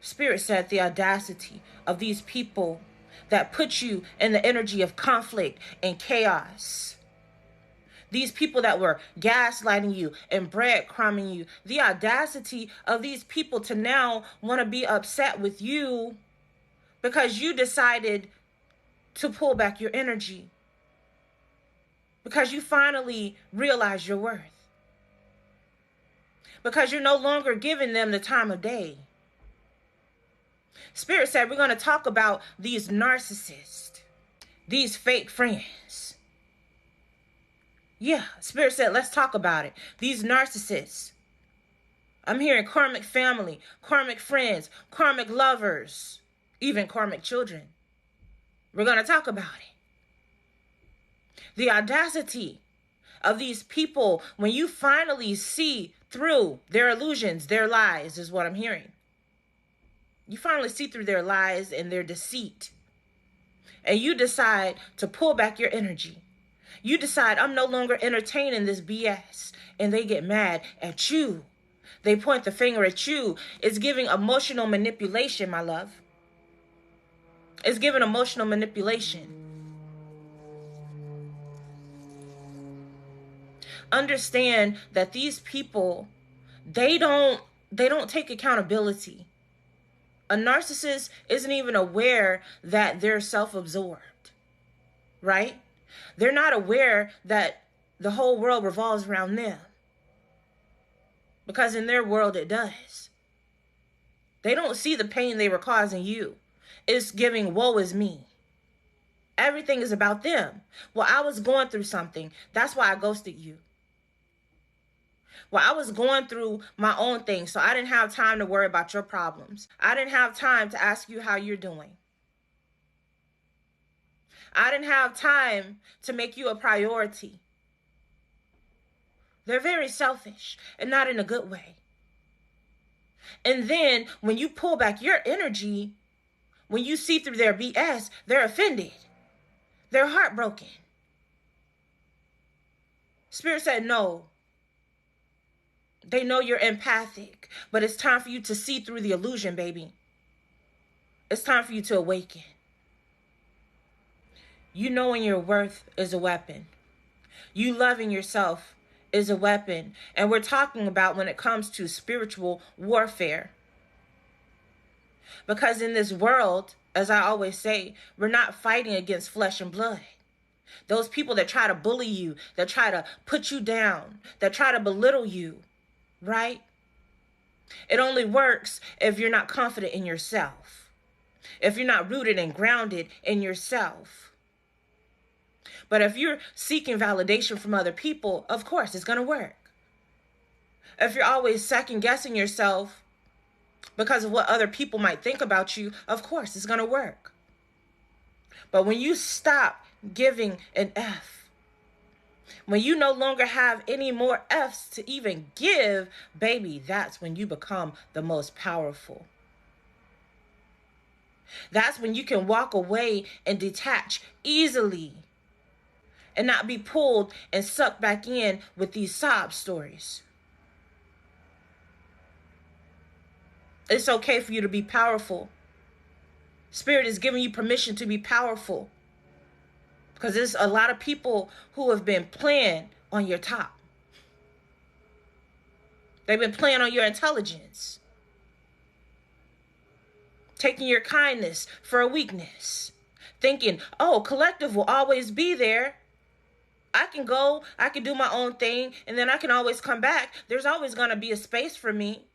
Spirit said the audacity of these people that put you in the energy of conflict and chaos. These people that were gaslighting you and breadcrumbing you. The audacity of these people to now want to be upset with you because you decided to pull back your energy. Because you finally realize your worth. Because you're no longer giving them the time of day. Spirit said we're going to talk about these narcissists, these fake friends. Yeah, Spirit said let's talk about it. These narcissists. I'm hearing karmic family, karmic friends, karmic lovers, even karmic children. We're going to talk about it. The audacity of these people when you finally see through their illusions, their lies is what I'm hearing. You finally see through their lies and their deceit. And you decide to pull back your energy. You decide I'm no longer entertaining this BS. And they get mad at you. They point the finger at you. It's giving emotional manipulation, my love. It's giving emotional manipulation. Understand that these people, they don't take accountability. A narcissist isn't even aware that they're self-absorbed, right? They're not aware that the whole world revolves around them. Because in their world, it does. They don't see the pain they were causing you. It's giving woe is me. Everything is about them. Well, I was going through something. That's why I ghosted you. Well, I was going through my own thing, so I didn't have time to worry about your problems. I didn't have time to ask you how you're doing. I didn't have time to make you a priority. They're very selfish and not in a good way. And then when you pull back your energy, when you see through their BS, they're offended. They're heartbroken. Spirit said no. They know you're empathic, but it's time for you to see through the illusion, baby. It's time for you to awaken. You knowing your worth is a weapon. You loving yourself is a weapon. And we're talking about when it comes to spiritual warfare. Because in this world, as I always say, we're not fighting against flesh and blood. Those people that try to bully you, that try to put you down, that try to belittle you. Right? It only works if you're not confident in yourself. If you're not rooted and grounded in yourself. But if you're seeking validation from other people, of course, it's going to work. If you're always second guessing yourself because of what other people might think about you, of course, it's going to work. But when you stop giving an F, when you no longer have any more F's to even give, baby, that's when you become the most powerful. That's when you can walk away and detach easily and not be pulled and sucked back in with these sob stories. It's okay for you to be powerful. Spirit is giving you permission to be powerful. Because there's a lot of people who have been playing on your top. They've been playing on your intelligence. Taking your kindness for a weakness. Thinking, oh, collective will always be there. I can go, I can do my own thing, and then I can always come back. There's always going to be a space for me.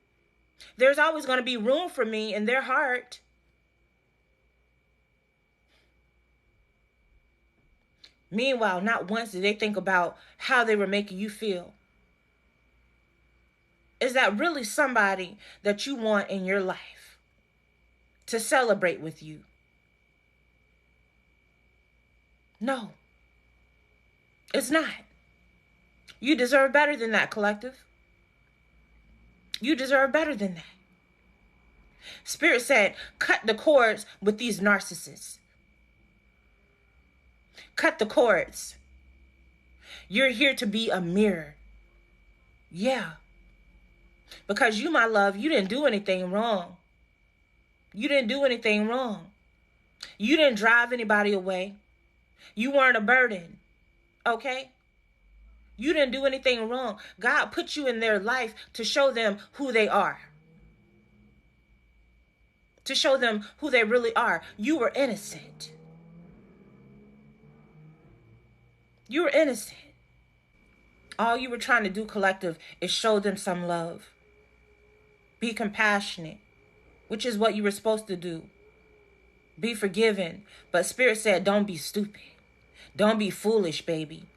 There's always going to be room for me in their heart. Meanwhile, not once did they think about how they were making you feel. Is that really somebody that you want in your life to celebrate with you? No, it's not. You deserve better than that, collective. You deserve better than that. Spirit said, cut the cords with these narcissists. Cut the cords. You're here to be a mirror. Yeah. Because you, my love, you didn't do anything wrong. You didn't do anything wrong. You didn't drive anybody away. You weren't a burden. Okay? You didn't do anything wrong. God put you in their life to show them who they are. To show them who they really are. You were innocent. You were innocent. All you were trying to do, collective, is show them some love. Be compassionate, which is what you were supposed to do. Be forgiven. But Spirit said, don't be stupid. Don't be foolish, baby.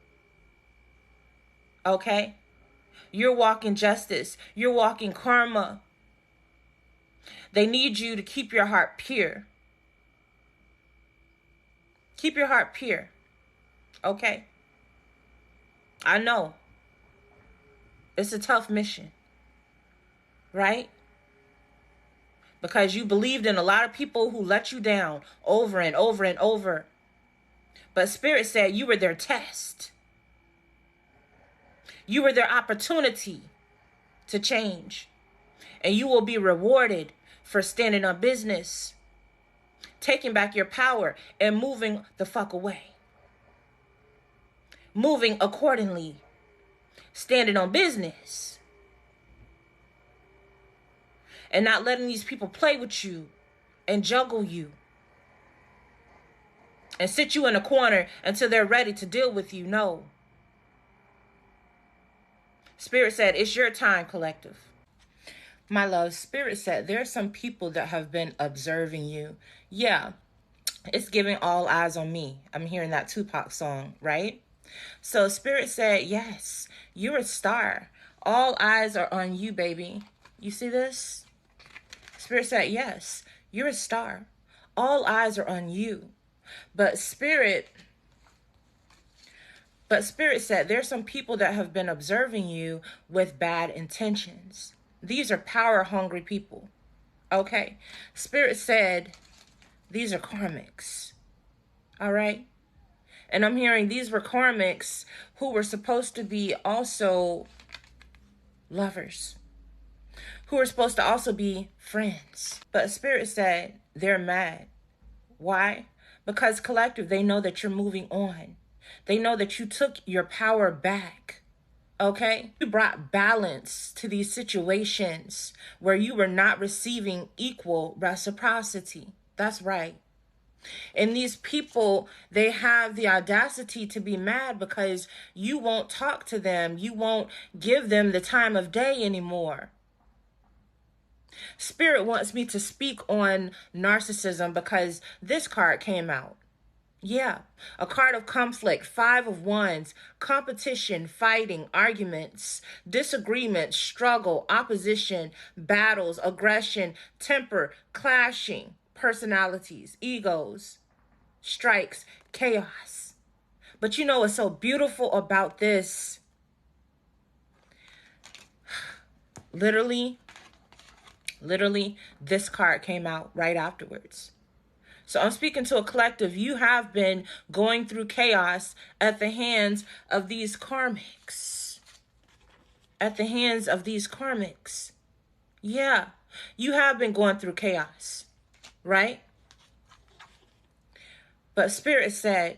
Okay? You're walking justice. You're walking karma. They need you to keep your heart pure. Keep your heart pure. Okay? I know. It's a tough mission. Right? Because you believed in a lot of people who let you down over and over and over. But Spirit said you were their test. You were their opportunity to change. And you will be rewarded for standing on business, taking back your power, and moving the fuck away. Moving accordingly. Standing on business. And not letting these people play with you and juggle you. And sit you in a corner until they're ready to deal with you. No. Spirit said, it's your time, collective. My love, Spirit said, there are some people that have been observing you. Yeah, it's giving all eyes on me. I'm hearing that Tupac song, right? So Spirit said, yes, you're a star. All eyes are on you, baby. You see this? Spirit said, yes, you're a star. All eyes are on you. But Spirit said there's some people that have been observing you with bad intentions. These are power-hungry people. Okay? Spirit said these are karmics. All right? And I'm hearing these were karmics who were supposed to be also lovers. Who were supposed to also be friends. But Spirit said they're mad. Why? Because collective, they know that you're moving on. They know that you took your power back. Okay? You brought balance to these situations where you were not receiving equal reciprocity. That's right. And these people, they have the audacity to be mad because you won't talk to them. You won't give them the time of day anymore. Spirit wants me to speak on narcissism because this card came out. Yeah, a card of conflict, 5 of Wands, competition, fighting, arguments, disagreements, struggle, opposition, battles, aggression, temper, clashing, personalities, egos, strikes, chaos. But you know what's so beautiful about this? Literally, this card came out right afterwards. So I'm speaking to a collective. You have been going through chaos at the hands of these karmics. At the hands of these karmics. Yeah, you have been going through chaos, right? But Spirit said,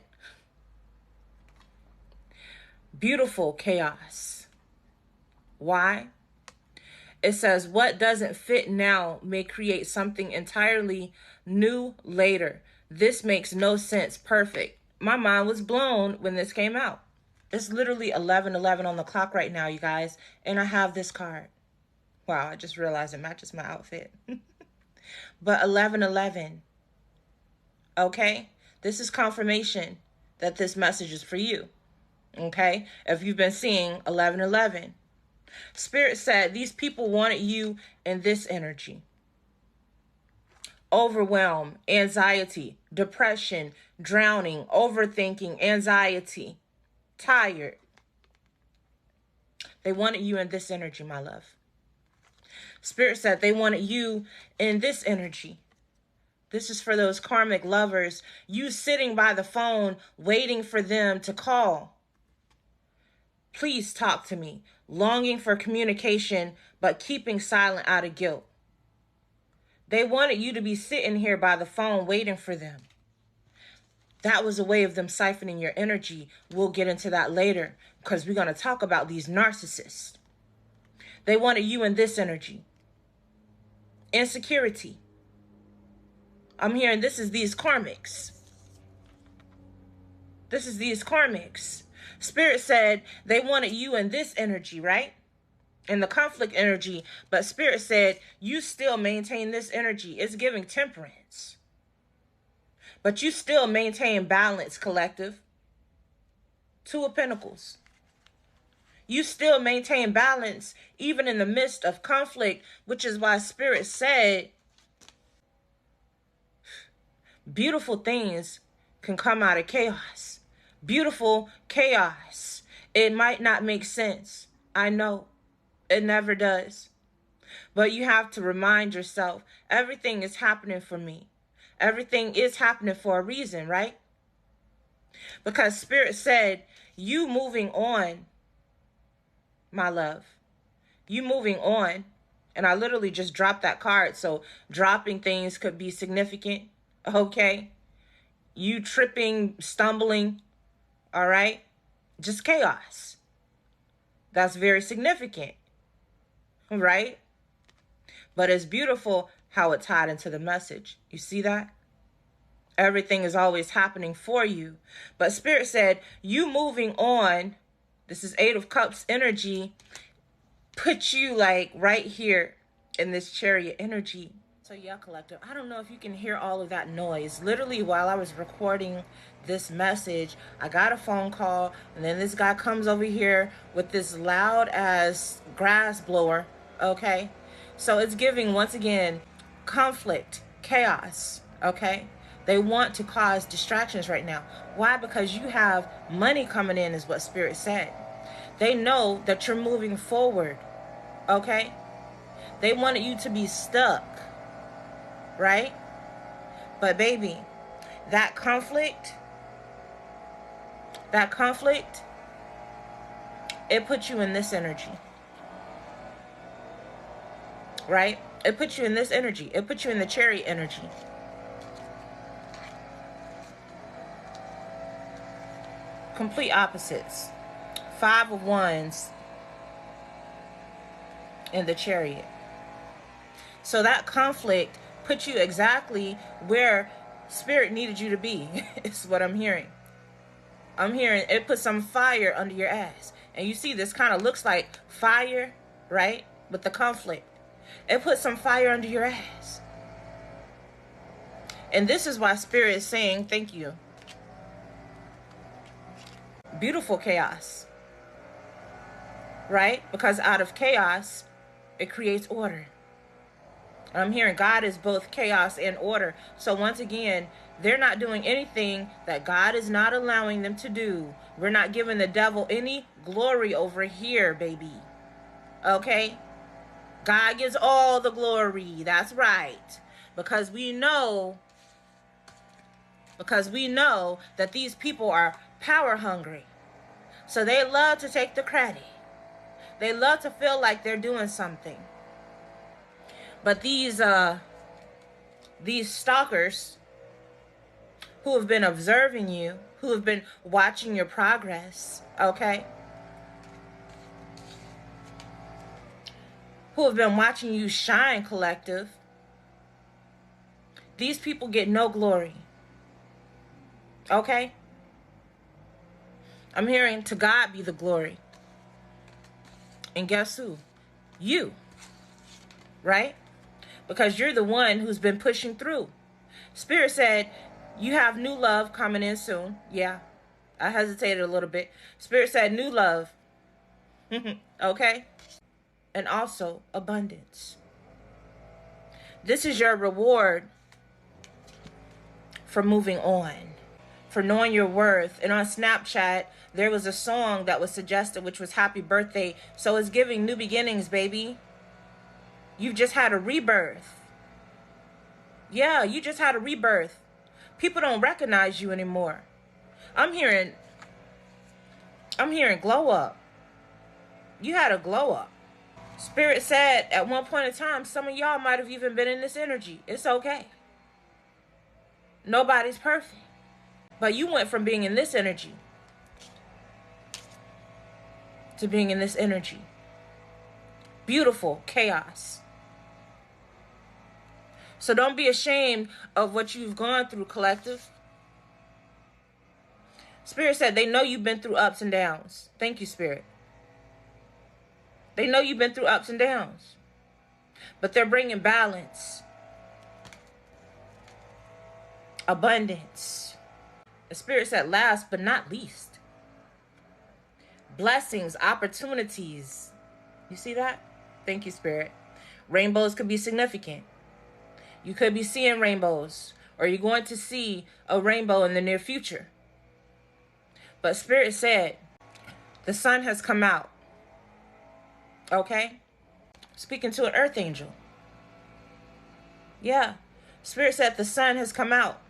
beautiful chaos. Why? It says, what doesn't fit now may create something entirely new later. This makes no sense. Perfect. My mind was blown when this came out. It's literally 11:11 on the clock right now, you guys. And I have this card. Wow, I just realized it matches my outfit. But 11:11. Okay? This is confirmation that this message is for you. Okay? If you've been seeing 11:11. Spirit said these people wanted you in this energy. Overwhelm, anxiety, depression, drowning, overthinking, anxiety, tired. They wanted you in this energy, my love. Spirit said they wanted you in this energy. This is for those karmic lovers. You sitting by the phone waiting for them to call. Please talk to me. Longing for communication, but keeping silent out of guilt. They wanted you to be sitting here by the phone waiting for them. That was a way of them siphoning your energy. We'll get into that later because we're going to talk about these narcissists. They wanted you in this energy. Insecurity. I'm hearing this is these karmics. This is these karmics. Spirit said they wanted you in this energy, right? In the conflict energy. But Spirit said you still maintain this energy. It's giving temperance. But you still maintain balance, collective. Two of Pentacles. You still maintain balance even in the midst of conflict, which is why Spirit said beautiful things can come out of chaos. Beautiful chaos. It might not make sense. I know. It never does. But you have to remind yourself, everything is happening for me. Everything is happening for a reason, right? Because Spirit said, you moving on, my love. You moving on. And I literally just dropped that card. So dropping things could be significant. Okay. You tripping, stumbling. All right. Just chaos. That's very significant. Right? But it's beautiful how it tied into the message. You see that? Everything is always happening for you. But Spirit said, you moving on, this is 8 of Cups energy, put you like right here in this Chariot energy. So yeah, collective, I don't know if you can hear all of that noise. Literally, while I was recording this message, I got a phone call, and then this guy comes over here with this loud ass grass blower. Okay? So it's giving, once again, conflict, chaos. Okay? They want to cause distractions right now. Why? Because you have money coming in, is what Spirit said. They know that you're moving forward. Okay? They wanted you to be stuck. Right? But baby, that conflict, it puts you in this energy. Right? It puts you in this energy. It puts you in the Chariot energy. Complete opposites. 5 of Wands in the Chariot. So that conflict put you exactly where Spirit needed you to be. Is what I'm hearing. I'm hearing it put some fire under your ass. And you see this kind of looks like fire, right? With the conflict. It put some fire under your ass. And this is why Spirit is saying thank you. Beautiful chaos. Right? Because out of chaos, it creates order. I'm hearing God is both chaos and order. So once again, they're not doing anything that God is not allowing them to do. We're not giving the devil any glory over here, baby. Okay? God gets all the glory. That's right. Because we know that these people are power hungry. So they love to take the credit. They love to feel like they're doing something. But these stalkers who have been observing you, who have been watching your progress, okay? Who have been watching you shine, collective. These people get no glory. Okay? I'm hearing to God be the glory. And guess who? You. Right? Because you're the one who's been pushing through. Spirit said, you have new love coming in soon. Yeah, I hesitated a little bit. Spirit said new love. Okay? And also abundance. This is your reward for moving on. For knowing your worth. And on Snapchat, there was a song that was suggested, which was Happy Birthday. So it's giving new beginnings, baby. You've just had a rebirth. Yeah, you just had a rebirth. People don't recognize you anymore. I'm hearing glow up. You had a glow up. Spirit said at one point in time, some of y'all might have even been in this energy. It's okay. Nobody's perfect. But you went from being in this energy to being in this energy. Beautiful chaos. So don't be ashamed of what you've gone through, collective. Spirit said they know you've been through ups and downs. Thank you, Spirit. They know you've been through ups and downs. But they're bringing balance. Abundance. The Spirit said last but not least. Blessings, opportunities. You see that? Thank you, Spirit. Rainbows could be significant. You could be seeing rainbows, or you're going to see a rainbow in the near future. But Spirit said the sun has come out. Okay? Speaking to an earth angel. Yeah. Spirit said the sun has come out.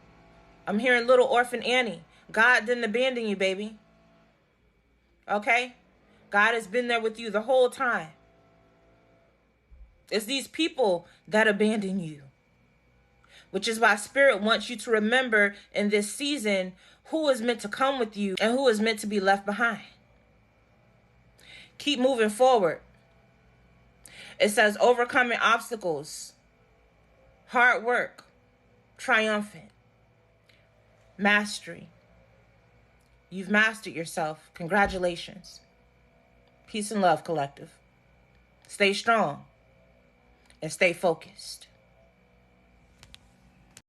I'm hearing little orphan Annie. God didn't abandon you, baby. Okay? God has been there with you the whole time. It's these people that abandon you. Which is why Spirit wants you to remember in this season who is meant to come with you and who is meant to be left behind. Keep moving forward. It says overcoming obstacles, hard work, triumphant, mastery. You've mastered yourself. Congratulations. Peace and love, collective. Stay strong and stay focused.